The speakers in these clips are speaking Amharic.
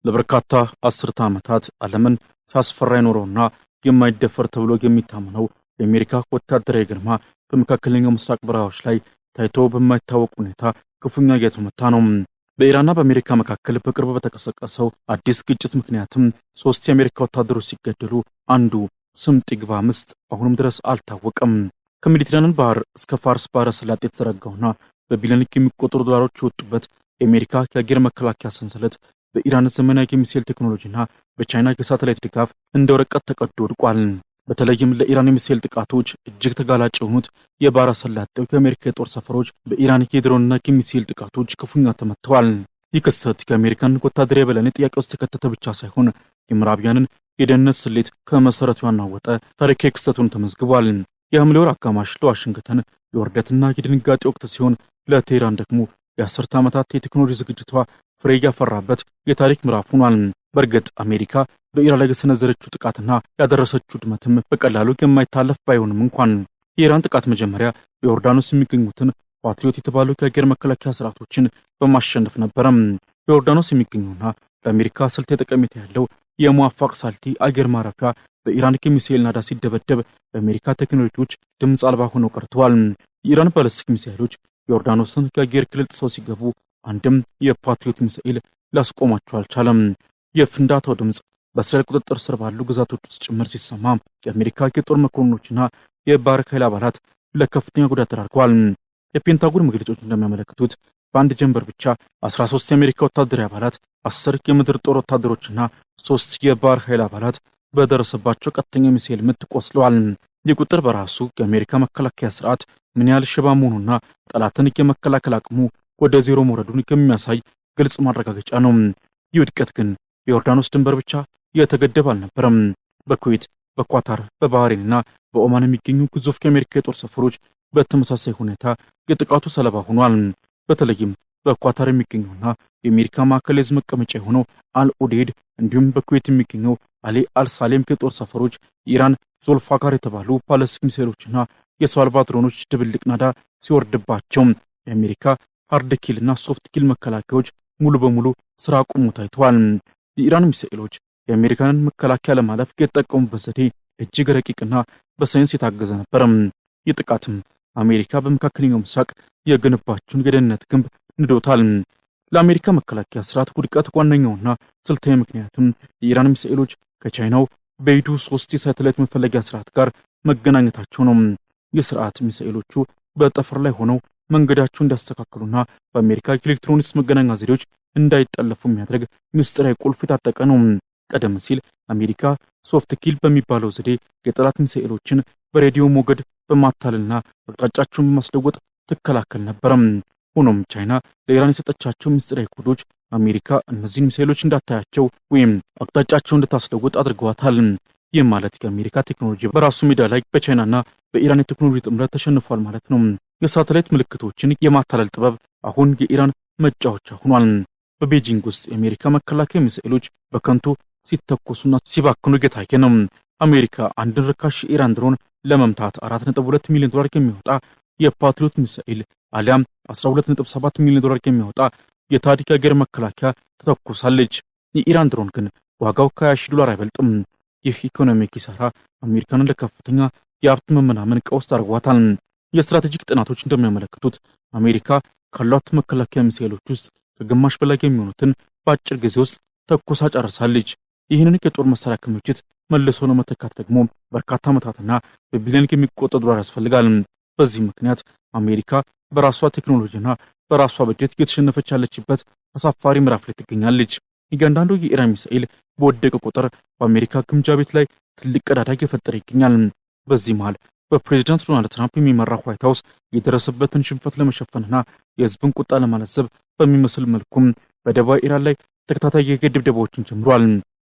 ለበርካታ አስርተ ዓመታት ዓለምን ሲያስፈራ የኖረውና የማይደፈር ተብሎ የሚታመነው የአሜሪካ ወታደራዊ ግርማ በመካከለኛው ምስራቅ በረሃዎች ላይ ታይቶ በማይታወቅ ሁኔታ ክፉኛ እየተመታ ነው። በኢራንና በአሜሪካ መካከል በቅርቡ በተቀሰቀሰው አዲስ ግጭት ምክንያትም 3 የአሜሪካ ወታደሮች ሲገደሉ አንዱ ስምጥ ይግባ ምስጥ አሁንም ድረስ አልታወቀም። ከሜዲትራኒያን ባህር እስከ ፋርስ ባህረ ሰላጤ የተዘረጋውና በቢሊዮን የሚቆጠሩ ዶላሮች የወጡበት የአሜሪካ የአየር መከላከያ ሰንሰለት በኢራን ዘመናዊ የሚሳኤል ቴክኖሎጂና በቻይና የሳተላይት ድጋፍ እንደ ወረቀት ተቀዶ ወድቋል። በተለይም ለኢራን የሚሳኤል ጥቃቶች እጅግ ተጋላጭ የሆኑት የባህረ ሰላጤው የአሜሪካ የጦር ሰፈሮች በኢራን የድሮንና የሚሳኤል ጥቃቶች ክፉኛ ተመትተዋል። ይህ ክስተት የአሜሪካን ወታደራዊ የበላይነት ጥያቄ ውስጥ የከተተ ብቻ ሳይሆን የምዕራቢያንን የደህንነት ስሌት ከመሰረቱ ያናወጠ ታሪካዊ ክስተቱን ተመዝግቧል። የሐምሌ ወር አጋማሽ ለዋሽንግተን የውርደትና የድንጋጤ ወቅት ሲሆን ለቴህራን ደግሞ የአስርተ ዓመታት የቴክኖሎጂ ዝግጅቷ ፍሬ ያፈራበት የታሪክ ምዕራፍ ሆኗል። በእርግጥ አሜሪካ በኢራን ላይ የሰነዘረችው ጥቃትና ያደረሰችው ውድመትም በቀላሉ የማይታለፍ ባይሆንም እንኳን የኢራን ጥቃት መጀመሪያ በዮርዳኖስ የሚገኙትን ፓትሪዮት የተባሉ የአየር መከላከያ ስርዓቶችን በማሸነፍ ነበረም። በዮርዳኖስ የሚገኙና ለአሜሪካ ስልት ጠቀሜታ ያለው የሙዋፋቅ ሳልቲ አየር ማረፊያ በኢራን የሚሳኤል ናዳ ሲደበደብ በአሜሪካ ቴክኖሎጂዎች ድምፅ አልባ ሆነው ቀርተዋል። የኢራን ባለስቲክ ሚሳኤሎች ዮርዳኖስን ከአየር ክልል ጥሰው ሲገቡ አንድም የፓትሪዮት ሚሳኤል ሊያስቆማቸው አልቻለም። የፍንዳታው ድምፅ በእስራኤል ቁጥጥር ስር ባሉ ግዛቶች ውስጥ ጭምር ሲሰማ የአሜሪካ የጦር መኮንኖችና የባህር ኃይል አባላት ለከፍተኛ ጉዳት ተዳርገዋል። የፔንታጎን መግለጫዎች እንደሚያመለክቱት በአንድ ጀንበር ብቻ 13 የአሜሪካ ወታደራዊ አባላት፣ 10 የምድር ጦር ወታደሮችና 3 የባህር ኃይል አባላት በደረሰባቸው ቀጥተኛ ሚሳኤል ምት ቆስለዋል። ይህ ቁጥር በራሱ የአሜሪካ መከላከያ ስርዓት ምን ያህል ሽባ መሆኑና ጠላትን የመከላከል አቅሙ ወደ ዜሮ መውረዱን የሚያሳይ ግልጽ ማረጋገጫ ነው። ይህ ውድቀት ግን በዮርዳኖስ ድንበር ብቻ የተገደበ አልነበረም። በኩዌት፣ በኳታር፣ በባህሬንና በኦማን የሚገኙ ግዙፍ የአሜሪካ የጦር ሰፈሮች በተመሳሳይ ሁኔታ የጥቃቱ ሰለባ ሆኗል። በተለይም በኳታር የሚገኘውና የአሜሪካ ማዕከላዊ ዕዝ መቀመጫ የሆነው አልኡዴድ እንዲሁም በኩዌት የሚገኘው አሊ አልሳሌም የጦር ሰፈሮች የኢራን ዞልፋጋር የተባሉ ባለስቲክ ሚሳኤሎችና የሰው አልባ ድሮኖች ድብልቅ ናዳ ሲወርድባቸው የአሜሪካ ሃርድ ኪልና ሶፍት ኪል መከላከያዎች ሙሉ በሙሉ ስራ አቁሞ ታይተዋል። የኢራን ሚሳኤሎች የአሜሪካንን መከላከያ ለማለፍ የተጠቀሙበት ዘዴ እጅግ ረቂቅና በሳይንስ የታገዘ ነበር። ይህ ጥቃትም አሜሪካ በመካከለኛው ምስራቅ የገነባችውን የደህንነት ግንብ ንዶታል። ለአሜሪካ መከላከያ ስርዓት ውድቀት ዋነኛውና ስልታዊ ምክንያትም የኢራን ሚሳኤሎች ከቻይናው በይዱ 3 የሳተላይት መፈለጊያ ስርዓት ጋር መገናኘታቸው ነው። የስርዓት ሚሳኤሎቹ በጠፈር ላይ ሆነው መንገዳቸውን እንዲያስተካክሉና በአሜሪካ የኤሌክትሮኒክስ መገናኛ ዘዴዎች እንዳይጠለፉ የሚያደርግ ምስጢራዊ ቁልፍ የታጠቀ ነው። ቀደም ሲል አሜሪካ ሶፍት ኪል በሚባለው ዘዴ የጠላት ሚሳኤሎችን በሬዲዮ ሞገድ በማታለልና አቅጣጫቸውን በማስለወጥ ትከላከል ነበር። ሆኖም ቻይና ለኢራን የሰጠቻቸው ምስጢራዊ ኮዶች አሜሪካ እነዚህን ሚሳኤሎች እንዳታያቸው ወይም አቅጣጫቸውን እንድታስለውጥ አድርገዋታል። ይህ ማለት የአሜሪካ ቴክኖሎጂ በራሱ ሜዳ ላይ በቻይናና በኢራን የቴክኖሎጂ ጥምረት ተሸንፏል ማለት ነው። የሳተላይት ምልክቶችን የማታለል ጥበብ አሁን የኢራን መጫወቻ ሆኗል። በቤጂንግ ውስጥ የአሜሪካ መከላከያ ሚሳኤሎች በከንቱ ሲተኮሱና ሲባክኑ እየታየ ነው። አሜሪካ አንድን ርካሽ የኢራን ድሮን ለመምታት 4.2 ሚሊዮን ዶላር የሚያወጣ የፓትሪዮት ሚሳኤል አሊያም 12.7 ሚሊዮን ዶላር የሚያወጣ የታዲክ የአየር መከላከያ ተተኩሳለች። የኢራን ድሮን ግን ዋጋው ከ$20,000 አይበልጥም። ይህ ኢኮኖሚ ኪሳራ አሜሪካንን ለከፍተኛ የሀብት መመናመን ቀውስ አድርጓታል። የስትራቴጂክ ጥናቶች እንደሚያመለክቱት አሜሪካ ካሏት መከላከያ ሚሳኤሎች ውስጥ ከግማሽ በላይ የሚሆኑትን በአጭር ጊዜ ውስጥ ተኩሳ ጨርሳለች። ይህንን የጦር መሳሪያ ክምችት መልሶ ለመተካት ደግሞ በርካታ ዓመታትና በቢሊዮን የሚቆጠር ዶላር ያስፈልጋል። በዚህ ምክንያት አሜሪካ በራሷ ቴክኖሎጂና በራሷ በጀት እየተሸነፈች ያለችበት አሳፋሪ ምዕራፍ ላይ ትገኛለች። እያንዳንዱ የኢራን ሚሳኤል በወደቀ ቁጥር በአሜሪካ ግምጃ ቤት ላይ ትልቅ ቀዳዳ እየፈጠረ ይገኛል። በዚህ መሃል በፕሬዚዳንት ዶናልድ ትራምፕ የሚመራ ዋይት ሃውስ የደረሰበትን ሽንፈት ለመሸፈንና የህዝብን ቁጣ ለማለዘብ በሚመስል መልኩም በደቡብ ኢራን ላይ ተከታታይ የአየር ድብደባዎችን ጀምሯል።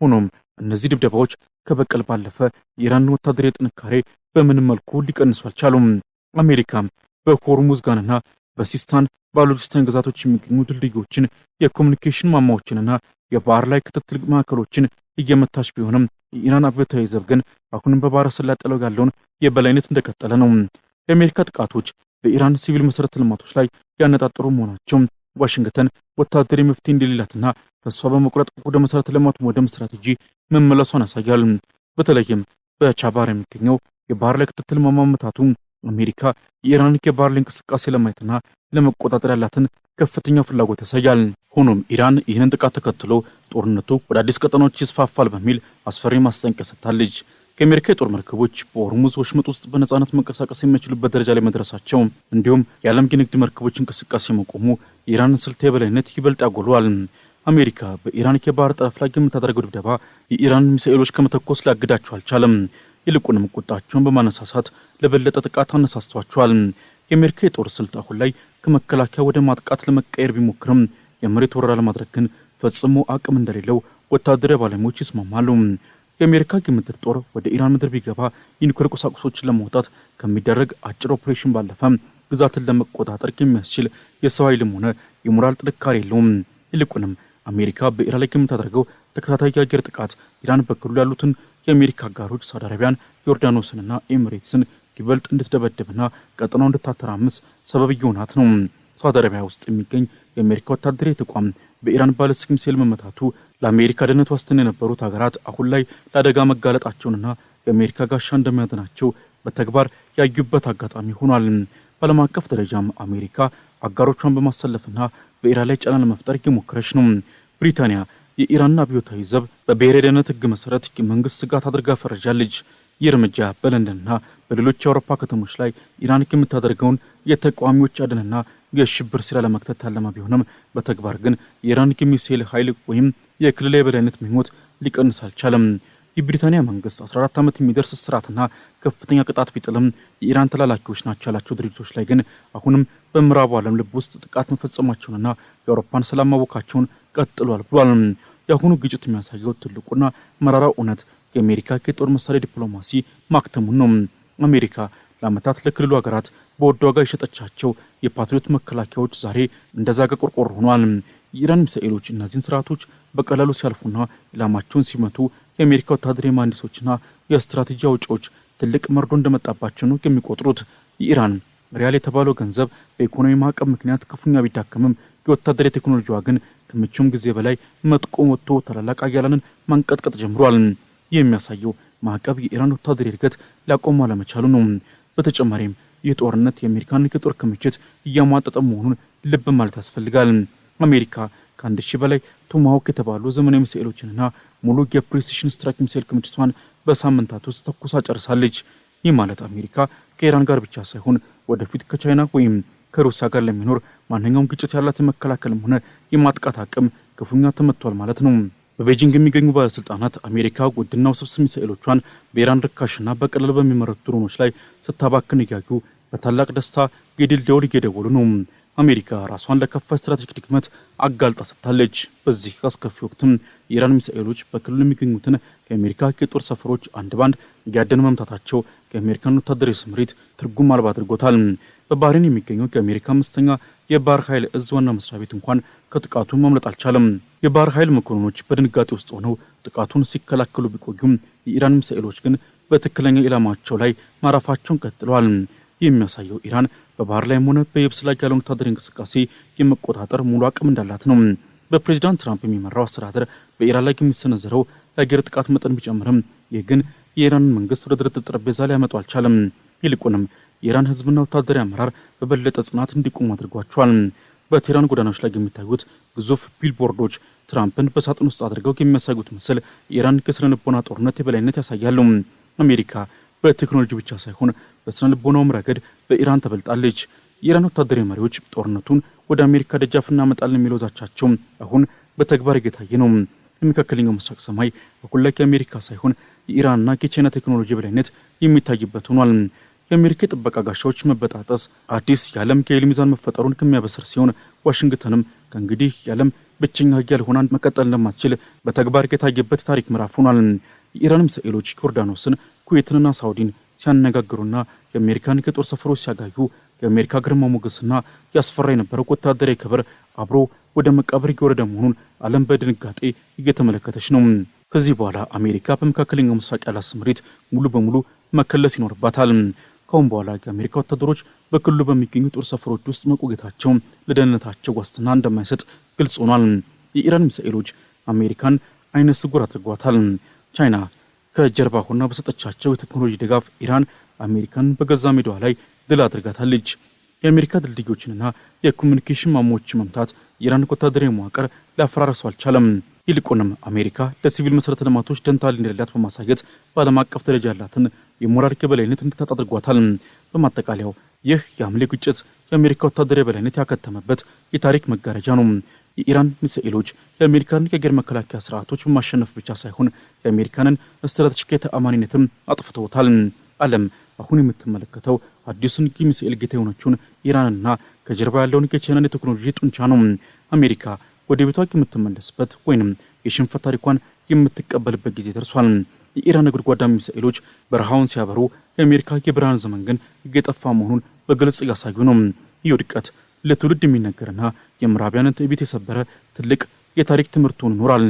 ሆኖም እነዚህ ድብደባዎች ከበቀል ባለፈ የኢራን ወታደራዊ ጥንካሬ በምንም መልኩ ሊቀንሱ አልቻሉም። አሜሪካም በሆርሙዝ ጋንና በሲስታን ባሉቺስታን ግዛቶች የሚገኙ ድልድዮችን፣ የኮሙኒኬሽን ማማዎችንና የባህር ላይ ክትትል ማዕከሎችን እየመታች ቢሆንም የኢራን አብዮታዊ ዘብ ግን አሁንም በባህረ ሰላጤው ላይ ያለውን የበላይነት እንደቀጠለ ነው። የአሜሪካ ጥቃቶች በኢራን ሲቪል መሰረተ ልማቶች ላይ ያነጣጠሩ መሆናቸው ዋሽንግተን ወታደራዊ መፍትሄ እንደሌላትና ተስፋ በመቁረጥ ወደ መሰረተ ልማቱ ወደ ስትራቴጂ መመለሷን ያሳያል። በተለይም በቻባር የሚገኘው የባህር ላይ ክትትል ማመንታቱ አሜሪካ የኢራን የባህር ላይ እንቅስቃሴ ለማየትና ለመቆጣጠር ያላትን ከፍተኛ ፍላጎት ያሳያል። ሆኖም ኢራን ይህንን ጥቃት ተከትሎ ጦርነቱ ወደ አዲስ ቀጠናዎች ይስፋፋል በሚል አስፈሪ ማስጠንቀቂያ ሰጥታለች። ከአሜሪካ የጦር መርከቦች በሆርሙዝ ወሽመጥ ውስጥ በነጻነት መንቀሳቀስ የሚችሉበት ደረጃ ላይ መድረሳቸው እንዲሁም የዓለም የንግድ መርከቦች እንቅስቃሴ መቆሙ የኢራንን ስልታዊ የበላይነት ይበልጥ ያጎለዋል። አሜሪካ በኢራን የባህር ጠረፍ ላይ የምታደርገው ድብደባ የኢራን ሚሳኤሎች ከመተኮስ ሊያግዳቸው አልቻለም። ይልቁንም ቁጣቸውን በማነሳሳት ለበለጠ ጥቃት አነሳስቷቸዋል። የአሜሪካ የጦር ስልት አሁን ላይ ከመከላከያ ወደ ማጥቃት ለመቀየር ቢሞክርም የመሬት ወረራ ለማድረግ ግን ፈጽሞ አቅም እንደሌለው ወታደራዊ ባለሙያዎች ይስማማሉ። የአሜሪካ የምድር ጦር ወደ ኢራን ምድር ቢገባ የኒውክሌር ቁሳቁሶችን ለማውጣት ከሚደረግ አጭር ኦፕሬሽን ባለፈ ግዛትን ለመቆጣጠር የሚያስችል የሰው ኃይልም ሆነ የሞራል ጥንካሬ የለውም። ይልቁንም አሜሪካ በኢራን ላይ የምታደርገው ተከታታይ የአየር ጥቃት ኢራን በክልሉ ያሉትን የአሜሪካ አጋሮች ሳውዲ አረቢያን፣ ዮርዳኖስንና ኤሚሬትስን ይበልጥ እንድትደበድብና ቀጠናው እንድታተራምስ ሰበብ እየሆናት ነው። ሳውዲ አረቢያ ውስጥ የሚገኝ የአሜሪካ ወታደራዊ ተቋም በኢራን ባለስቲክ ሚሳኤል መመታቱ ለአሜሪካ ደህንነት ዋስትና የነበሩት ሀገራት አሁን ላይ ለአደጋ መጋለጣቸውንና የአሜሪካ ጋሻ እንደሚያድናቸው በተግባር ያዩበት አጋጣሚ ሆኗል። በዓለም አቀፍ ደረጃም አሜሪካ አጋሮቿን በማሰለፍና በኢራን ላይ ጫና ለመፍጠር እየሞከረች ነው። ብሪታንያ የኢራን አብዮታዊ ዘብ በብሔራዊ ደህንነት ሕግ መሰረት የመንግስት ስጋት አድርጋ ፈርጃለች። ይህ እርምጃ በለንደንና በሌሎች የአውሮፓ ከተሞች ላይ ኢራን የምታደርገውን የተቃዋሚዎች አድንና የሽብር ሴራ ለመክተት ታለመ ቢሆንም በተግባር ግን የኢራን የሚሳኤል ኃይል ወይም የክልል የበላይነት ምኞት ሊቀንስ አልቻለም። የብሪታንያ መንግስት 14 ዓመት የሚደርስ እስራትና ከፍተኛ ቅጣት ቢጥልም የኢራን ተላላኪዎች ናቸው ያላቸው ድርጅቶች ላይ ግን አሁንም በምዕራቡ ዓለም ልብ ውስጥ ጥቃት መፈጸማቸውንና የአውሮፓን ሰላም ማወካቸውን ቀጥሏል ብሏል። የአሁኑ ግጭት የሚያሳየው ትልቁና መራራው እውነት የአሜሪካ የጦር መሳሪያ ዲፕሎማሲ ማክተሙን ነው። አሜሪካ ለዓመታት ለክልሉ ሀገራት በውድ ዋጋ የሸጠቻቸው የፓትሪዮት መከላከያዎች ዛሬ እንደዛገ ቆርቆሮ ሆኗል። የኢራን ሚሳኤሎች እነዚህን ስርዓቶች በቀላሉ ሲያልፉና ኢላማቸውን ሲመቱ የአሜሪካ ወታደራዊ መሐንዲሶችና የስትራቴጂ አውጪዎች ትልቅ መርዶ እንደመጣባቸው ነው የሚቆጥሩት። የኢራን ሪያል የተባለው ገንዘብ በኢኮኖሚ ማዕቀብ ምክንያት ክፉኛ ቢዳከምም የወታደራዊ ቴክኖሎጂዋ ግን ከመቼውም ጊዜ በላይ መጥቆ ወጥቶ ታላላቅ ኃያላንን ማንቀጥቀጥ ጀምሯል። ይህ የሚያሳየው ማዕቀብ የኢራን ወታደራዊ እድገት ሊያቆም አለመቻሉ ነው። በተጨማሪም ይህ ጦርነት የአሜሪካን የጦር ክምችት እያሟጠጠ መሆኑን ልብ ማለት ያስፈልጋል። አሜሪካ ከ1000 በላይ ቶማሃውክ የተባሉ ዘመናዊ ሚሳኤሎችንና ሙሉ የፕሪሲሽን ስትራይክ ሚሳኤል ክምችቷን በሳምንታት ውስጥ ተኩሳ ጨርሳለች። ይህ ማለት አሜሪካ ከኢራን ጋር ብቻ ሳይሆን ወደፊት ከቻይና ወይም ከሩሲያ ጋር ለሚኖር ማንኛውም ግጭት ያላት የመከላከልም ሆነ የማጥቃት አቅም ክፉኛ ተመቷል ማለት ነው። በቤጂንግ የሚገኙ ባለስልጣናት አሜሪካ ውድና ውስብስብ ሚሳኤሎቿን በኢራን ርካሽና በቀለል በሚመረቱ ድሮኖች ላይ ስታባክን እያዩ በታላቅ ደስታ የድል ደወል እየደወሉ ነው። አሜሪካ ራሷን ለከፋ ስትራቴጂክ ድክመት አጋልጣ ሰጥታለች። በዚህ አስከፊ ወቅትም የኢራን ሚሳኤሎች በክልሉ የሚገኙትን የአሜሪካ የጦር ሰፈሮች አንድ ባንድ እያደኑ መምታታቸው የአሜሪካን ወታደራዊ ስምሪት ትርጉም አልባ አድርጎታል። በባህሬን የሚገኘው የአሜሪካ አምስተኛ የባህር ኃይል እዝ ዋና መስሪያ ቤት እንኳን ከጥቃቱ ማምለጥ አልቻለም። የባህር ኃይል መኮንኖች በድንጋጤ ውስጥ ሆነው ጥቃቱን ሲከላከሉ ቢቆዩም የኢራን ሚሳኤሎች ግን በትክክለኛ ኢላማቸው ላይ ማረፋቸውን ቀጥለዋል። ይህ የሚያሳየው ኢራን በባህር ላይም ሆነ በየብስ ላይ ያለውን ወታደራዊ እንቅስቃሴ የመቆጣጠር ሙሉ አቅም እንዳላት ነው። በፕሬዚዳንት ትራምፕ የሚመራው አስተዳደር በኢራን ላይ የሚሰነዘረው የአየር ጥቃት መጠን ቢጨምርም ይህ ግን የኢራንን መንግስት ወደ ድርድር ጠረጴዛ ሊያመጡ አልቻለም። ይልቁንም የኢራን ህዝብና ወታደራዊ አመራር በበለጠ ጽናት እንዲቆሙ አድርጓቸዋል። በቴህራን ጎዳናዎች ላይ የሚታዩት ግዙፍ ቢልቦርዶች ትራምፕን በሳጥን ውስጥ አድርገው የሚያሳዩት ምስል የኢራን የስነ ልቦና ጦርነት የበላይነት ያሳያሉ። አሜሪካ በቴክኖሎጂ ብቻ ሳይሆን በስነ ልቦናውም ረገድ በኢራን ተበልጣለች። የኢራን ወታደራዊ መሪዎች ጦርነቱን ወደ አሜሪካ ደጃፍ እናመጣለን የሚለው ዛቻቸው አሁን በተግባር እየታየ ነው። የመካከለኛው ምስራቅ ሰማይ አሁን ላይ የአሜሪካ ሳይሆን የኢራንና የቻይና ቴክኖሎጂ በላይነት የሚታይበት ሆኗል። የአሜሪካ የጥበቃ ጋሻዎች መበጣጠስ አዲስ የዓለም የኃይል ሚዛን መፈጠሩን ከሚያበስር ሲሆን ዋሽንግተንም ከእንግዲህ የዓለም ብቸኛ ኃያል ሆና መቀጠል እንደማትችል በተግባር የታየበት ታሪክ ምዕራፍ ሆኗል። የኢራን ሚሳኤሎች ዮርዳኖስን፣ ኩዌትንና ሳውዲን ሲያነጋግሩና የአሜሪካን የጦር ሰፈሮች ሲያጋዩ የአሜሪካ ግርማ ሞገስና ያስፈራ የነበረው ወታደራዊ ክብር አብሮ ወደ መቃብር እየወረደ መሆኑን ዓለም በድንጋጤ እየተመለከተች ነው። ከዚህ በኋላ አሜሪካ በመካከለኛው ምስራቅ ያላት ስምሪት ሙሉ በሙሉ መከለስ ይኖርባታል። ካሁን በኋላ የአሜሪካ ወታደሮች በክልሉ በሚገኙ ጦር ሰፈሮች ውስጥ መቆየታቸው ለደህንነታቸው ዋስትና እንደማይሰጥ ግልጽ ሆኗል። የኢራን ሚሳኤሎች አሜሪካን አይነ ስውር አድርጓታል። ቻይና ከጀርባ ሆና በሰጠቻቸው የቴክኖሎጂ ድጋፍ ኢራን አሜሪካን በገዛ ሜዳዋ ላይ ድል አድርጋታለች። የአሜሪካ ድልድዮችንና የኮሙኒኬሽን ማሞች መምታት የኢራን ወታደራዊ መዋቅር ሊያፈራርሰው አልቻለም። ይልቁንም አሜሪካ ለሲቪል መሰረተ ልማቶች ደንታ እንደሌላት በማሳየት በዓለም አቀፍ ደረጃ ያላትን የሞራል የበላይነት እንድታጣ አድርጓታል። በማጠቃለያው ይህ የሐምሌ ግጭት የአሜሪካ ወታደራዊ የበላይነት ያከተመበት የታሪክ መጋረጃ ነው። የኢራን ሚሳኤሎች የአሜሪካን የአየር መከላከያ ስርዓቶች በማሸነፍ ብቻ ሳይሆን የአሜሪካንን ስትራቴጂካዊ ተአማኒነትም አጥፍተውታል። ዓለም አሁን የምትመለከተው አዲሱን የሚሳኤል ጌታ የሆነችውን ኢራንና ከጀርባ ያለውን የቻይናን የቴክኖሎጂ ጡንቻ ነው። አሜሪካ ወደ ቤቷ የምትመለስበት ወይንም የሽንፈት ታሪኳን የምትቀበልበት ጊዜ ደርሷል። የኢራን ጉድጓዳ ሚሳኤሎች በረሃውን ሲያበሩ የአሜሪካ የብርሃን ዘመን ግን እየጠፋ መሆኑን በግልጽ እያሳዩ ነው። ይህ ውድቀት ለትውልድ የሚነገርና የምዕራባውያንን ትዕቢት የሰበረ ትልቅ የታሪክ ትምህርት ሆኖ ይኖራል።